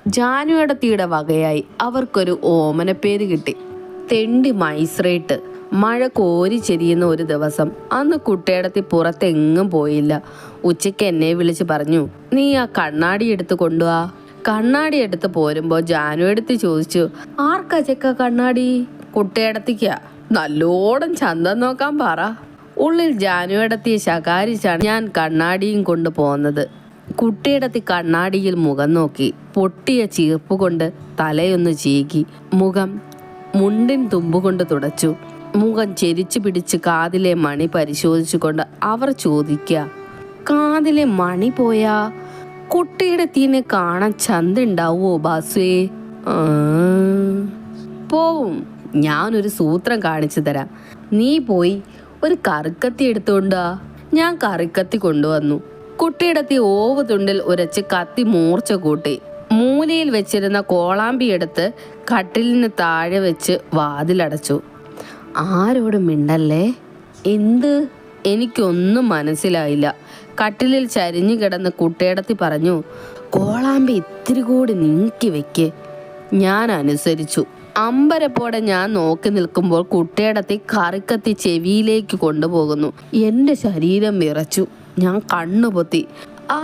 ജാനുവടത്തിയുടെ വകയായി അവർക്കൊരു ഓമനപ്പേര് കിട്ടി, തെണ്ടി മൈസ്രേട്ട്. മഴ കോരി ചെരിയുന്ന ഒരു ദിവസം അന്ന് കുട്ടിയടത്തി പുറത്തെങ്ങും പോയില്ല. ഉച്ചയ്ക്ക് എന്നെ വിളിച്ച് പറഞ്ഞു, നീ ആ കണ്ണാടി എടുത്ത് കൊണ്ടുവാ. കണ്ണാടി എടുത്ത് പോരുമ്പോൾ ജാനുവടത്തി ചോദിച്ചു, ആർക്കാ ചെക്ക കണ്ണാടി? കുട്ടിയടത്തിക്ക. നല്ലോണം ചന്തം നോക്കാൻ പറ. ഉള്ളിൽ ജാനുവടത്തിയെ ശകാരിച്ചാണ് ഞാൻ കണ്ണാടിയും കൊണ്ട് പോന്നത്. കുട്ടിയിടത്തി കണ്ണാടിയിൽ മുഖം നോക്കി, പൊട്ടിയ ചീർപ്പ് കൊണ്ട് തലയൊന്ന് ചീകി, മുഖം മുണ്ടിൻ തുമ്പുകൊണ്ട് തുടച്ചു. മുഖം ചെരിച്ചു പിടിച്ച് കാതിലെ മണി പരിശോധിച്ചുകൊണ്ട് അവർ ചോദിക്കുക, കാതിലെ മണി പോയാ കുട്ടിയിടത്തിനെ കാണാൻ ചന്തണ്ടാവോ ബാസുവേ? പോവും. ഞാനൊരു സൂത്രം കാണിച്ചു തരാം. നീ പോയി ഒരു കറിക്കത്തി എടുത്തോണ്ടാ. ഞാൻ കറിക്കത്തി കൊണ്ടുവന്നു. കുട്ടിയിടത്തി ഓവ് തുണ്ടിൽ ഉരച്ച് കത്തി മൂർച്ച കൂട്ടി. മൂലയിൽ വെച്ചിരുന്ന കോളാമ്പി എടുത്ത് കട്ടിലിന് താഴെ വെച്ച് വാതിലടച്ചു. ആരോടും മിണ്ടല്ലേ. എന്ത്? എനിക്കൊന്നും മനസ്സിലായില്ല. കട്ടിലിൽ ചരിഞ്ഞു കിടന്ന് കുട്ടിയിടത്തി പറഞ്ഞു, കോളാമ്പി ഇത്തിരി കൂടി നീക്കി വെക്ക്. ഞാൻ അനുസരിച്ചു. അമ്പരപ്പോടെ ഞാൻ നോക്കി നിൽക്കുമ്പോൾ കുട്ടിയിടത്തി കറിക്കത്തി ചെവിയിലേക്ക് കൊണ്ടുപോകുന്നു. എൻ്റെ ശരീരം വിറച്ചു. ഞാൻ കണ്ണുപൊത്തി. ആ